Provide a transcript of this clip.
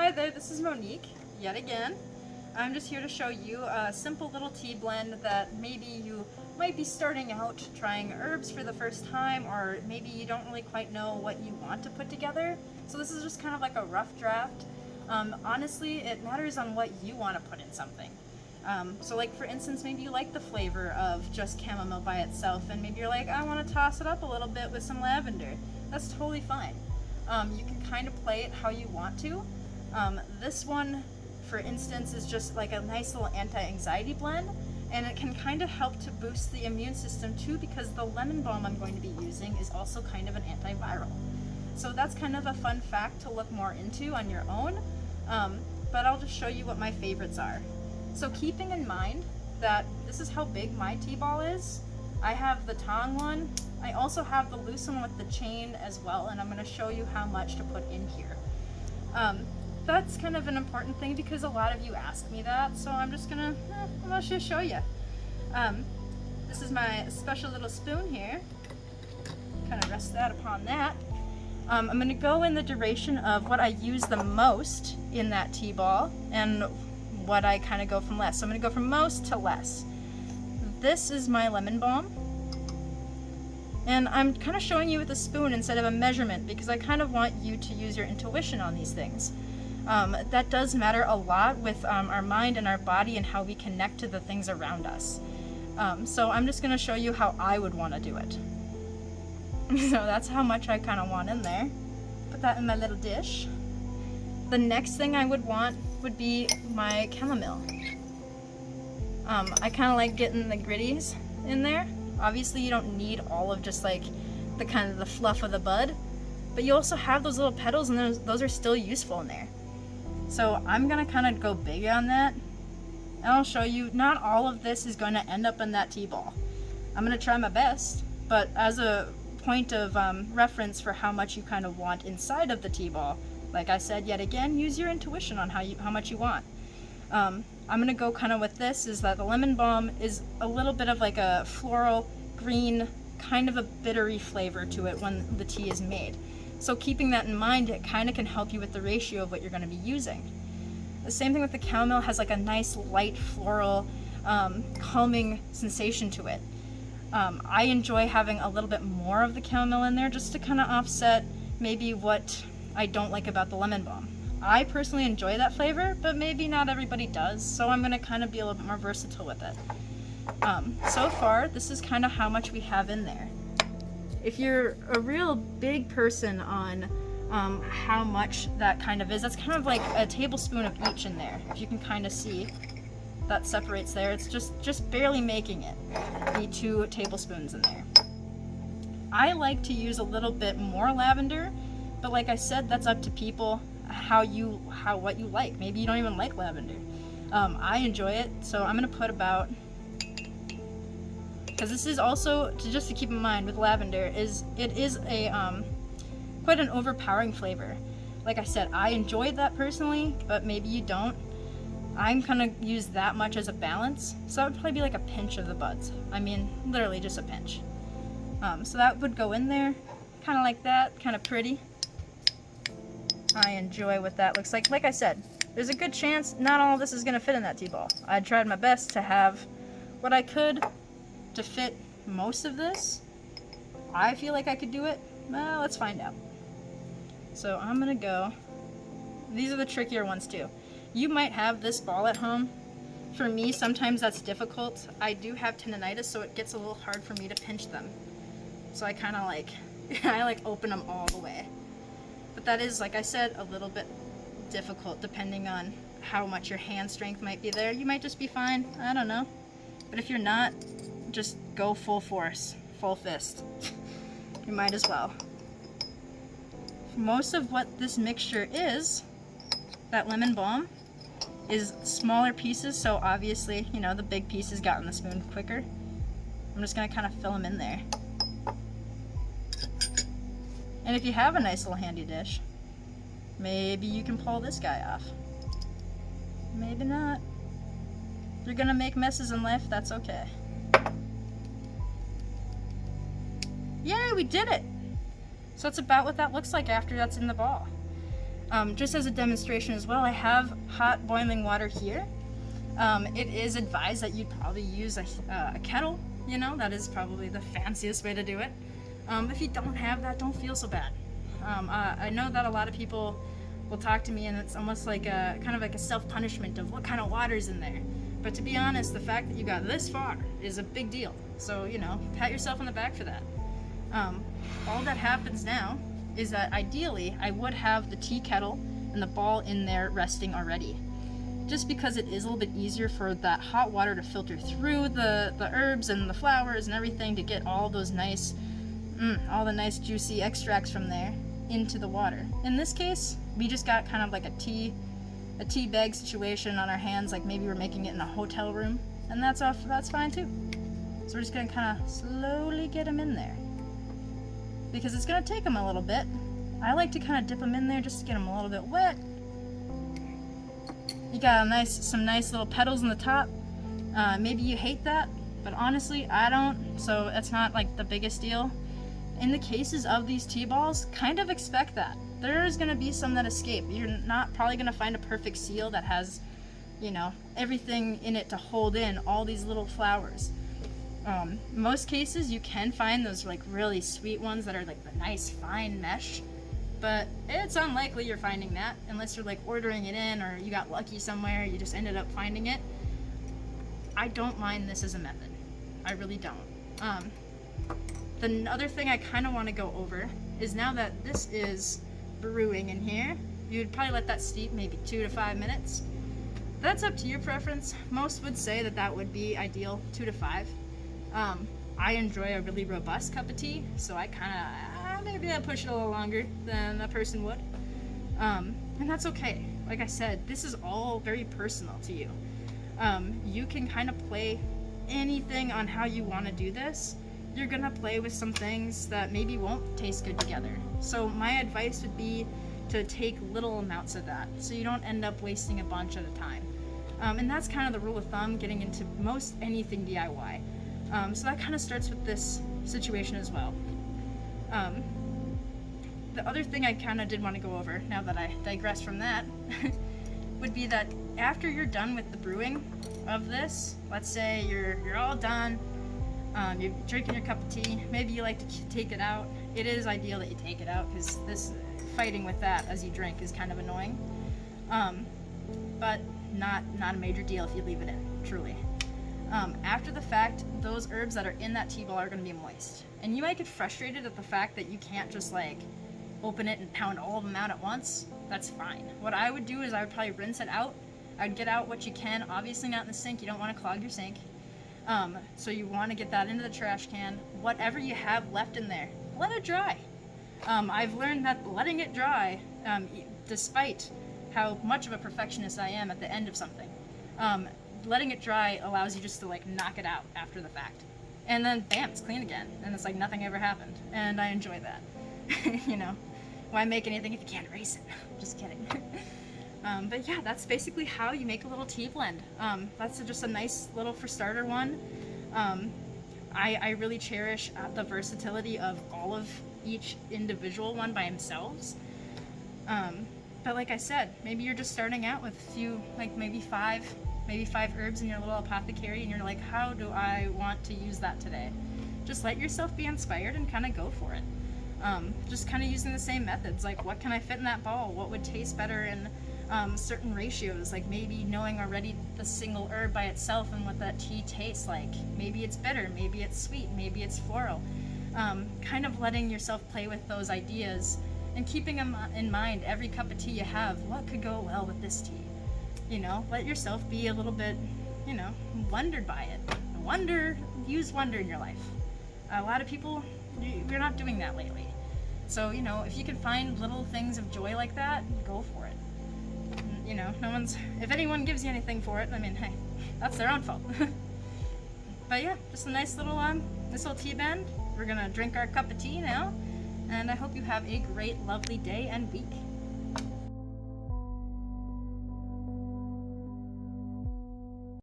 Hi there, this is Monique, yet again. I'm just here to show you a simple little tea blend that maybe you might be starting out trying herbs for the first time, or maybe you don't really quite know what you want to put together. So this is just kind of like a rough draft. Honestly, it matters on what you want to put in something. So like for instance, maybe you like the flavor of just chamomile by itself, and maybe you're like, I want to toss it up a little bit with some lavender. That's totally fine. You can kind of play it how you want to. This one, for instance, is just like a nice little anti-anxiety blend, and it can kind of help to boost the immune system too, because the lemon balm I'm going to be using is also kind of an antiviral. So that's kind of a fun fact to look more into on your own, but I'll just show you what my favorites are. So keeping in mind that this is how big my tea ball is, I have the tong one, I also have the loose one with the chain as well, and I'm going to show you how much to put in here. That's kind of an important thing because a lot of you ask me that, so I'm just gonna show you. This is my special little spoon here. Kind of rest that upon that. I'm gonna go in the duration of what I use the most in that tea ball and what I kind of go from less. So I'm gonna go from most to less. This is my lemon balm. And I'm kind of showing you with a spoon instead of a measurement because I kind of want you to use your intuition on these things. That does matter a lot with our mind and our body and how we connect to the things around us. So I'm just going to show you how I would want to do it. So that's how much I kind of want in there. Put that in my little dish. The next thing I would want would be my chamomile. I kind of like getting the gritties in there. Obviously you don't need all of just like the kind of the fluff of the bud, but you also have those little petals and those are still useful in there. So I'm gonna kind of go big on that, and I'll show you not all of this is going to end up in that tea ball. I'm gonna try my best, but as a point of reference for how much you kind of want inside of the tea ball, like I said, yet again, use your intuition on how much you want. I'm gonna go kind of with this, is that the lemon balm is a little bit of like a floral green, kind of a bittery flavor to it when the tea is made. So keeping that in mind, it kind of can help you with the ratio of what you're going to be using. The same thing with the chamomile, has like a nice light floral calming sensation to it. I enjoy having a little bit more of the chamomile in there just to kind of offset maybe what I don't like about the lemon balm. I personally enjoy that flavor, but maybe not everybody does, so I'm going to kind of be a little bit more versatile with it. So far, this is kind of how much we have in there. If you're a real big person on how much that kind of is, that's kind of like a tablespoon of each in there. If you can kind of see, that separates there. It's just barely making it, the 2 tablespoons in there. I like to use a little bit more lavender, but like I said, that's up to people, what you like. Maybe you don't even like lavender. I enjoy it, so I'm gonna put about, because this is also, just to keep in mind with lavender, it is a quite an overpowering flavor. Like I said, I enjoyed that personally, but maybe you don't. I'm gonna use that much as a balance, so that would probably be like a pinch of the buds. I mean, literally just a pinch. So that would go in there, kind of like that, kind of pretty. I enjoy what that looks like. Like I said, there's a good chance not all of this is gonna fit in that tea ball. I tried my best to have what I could to fit most of this. I feel like I could do it. Well, let's find out. So I'm gonna go, these are the trickier ones too. You might have this ball at home. For me, sometimes that's difficult. I do have tendonitis, so it gets a little hard for me to pinch them. So I kind of like, I like open them all the way. But that is, like I said, a little bit difficult depending on how much your hand strength might be there. You might just be fine, I don't know. But if you're not, just go full force, full fist. You might as well. Most of what this mixture is, that lemon balm, is smaller pieces, so obviously, you know, the big pieces got in the spoon quicker. I'm just gonna kind of fill them in there. And if you have a nice little handy dish, maybe you can pull this guy off. Maybe not. If you're gonna make messes in life, that's okay. Yay, we did it! So that's about what that looks like after that's in the ball. Just as a demonstration as well, I have hot boiling water here. It is advised that you'd probably use a kettle, you know, that is probably the fanciest way to do it. If you don't have that, don't feel so bad. I know that a lot of people will talk to me and it's almost like a kind of like a self-punishment of what kind of water's in there. But to be honest, the fact that you got this far is a big deal. So, you know, pat yourself on the back for that. All that happens now is that ideally I would have the tea kettle and the ball in there resting already. Just because it is a little bit easier for that hot water to filter through the herbs and the flowers and everything to get all those nice, all the nice juicy extracts from there into the water. In this case, we just got kind of like a tea bag situation on our hands, like maybe we're making it in a hotel room, and that's fine too. So we're just gonna kind of slowly get them in there, because it's gonna take them a little bit. I like to kind of dip them in there just to get them a little bit wet. You got some nice little petals on the top. Maybe you hate that, but honestly, I don't, so that's not like the biggest deal. In the cases of these tea balls, kind of expect that. There's gonna be some that escape. You're not probably gonna find a perfect seal that has, you know, everything in it to hold in all these little flowers. Most cases you can find those like really sweet ones that are like the nice fine mesh, but it's unlikely you're finding that unless you're like ordering it in or you got lucky somewhere, you just ended up finding it. I don't mind this as a method. I really don't. The other thing I kind of want to go over is now that this is brewing in here, you'd probably let that steep maybe 2 to 5 minutes. That's up to your preference. Most would say that that would be ideal, 2 to 5. I enjoy a really robust cup of tea, so I kind of, maybe I push it a little longer than a person would. And that's okay. Like I said, this is all very personal to you. You can kind of play anything on how you want to do this. You're gonna play with some things that maybe won't taste good together. So my advice would be to take little amounts of that, so you don't end up wasting a bunch at a time. And that's kind of the rule of thumb getting into most anything DIY. So that kind of starts with this situation as well. The other thing I kind of did want to go over, now that I digress from that, would be that after you're done with the brewing of this, let's say you're all done, you're drinking your cup of tea, maybe you like to take it out. It is ideal that you take it out because this fighting with that as you drink is kind of annoying. But not a major deal if you leave it in, truly. After the fact, those herbs that are in that tea ball are going to be moist. And you might get frustrated at the fact that you can't just like open it and pound all of them out at once. That's fine. What I would do is I would probably rinse it out. I would get out what you can, obviously not in the sink. You don't want to clog your sink. So you want to get that into the trash can. Whatever you have left in there, let it dry. I've learned that letting it dry, despite how much of a perfectionist I am at the end of something, letting it dry allows you just to like knock it out after the fact. And then bam, it's clean again. And it's like nothing ever happened. And I enjoy that. You know, why make anything if you can't erase it? Just kidding. But yeah, that's basically how you make a little tea blend. That's just a nice little for starter one. I really cherish the versatility of all of each individual one by themselves. But like I said, maybe you're just starting out with a few, like maybe five herbs in your little apothecary, and you're like, how do I want to use that today? Just let yourself be inspired and kind of go for it. Just kind of using the same methods, like what can I fit in that ball? What would taste better in certain ratios? Like maybe knowing already the single herb by itself and what that tea tastes like. Maybe it's bitter, maybe it's sweet, maybe it's floral. Kind of letting yourself play with those ideas and keeping them in mind every cup of tea you have. What could go well with this tea? You know, let yourself be a little bit, you know, wondered by it. Use wonder in your life. A lot of people, you're not doing that lately. So, you know, if you can find little things of joy like that, go for it. You know, if anyone gives you anything for it, I mean, hey, that's their own fault. But yeah, just a nice little tea blend. We're gonna drink our cup of tea now, and I hope you have a great, lovely day and week.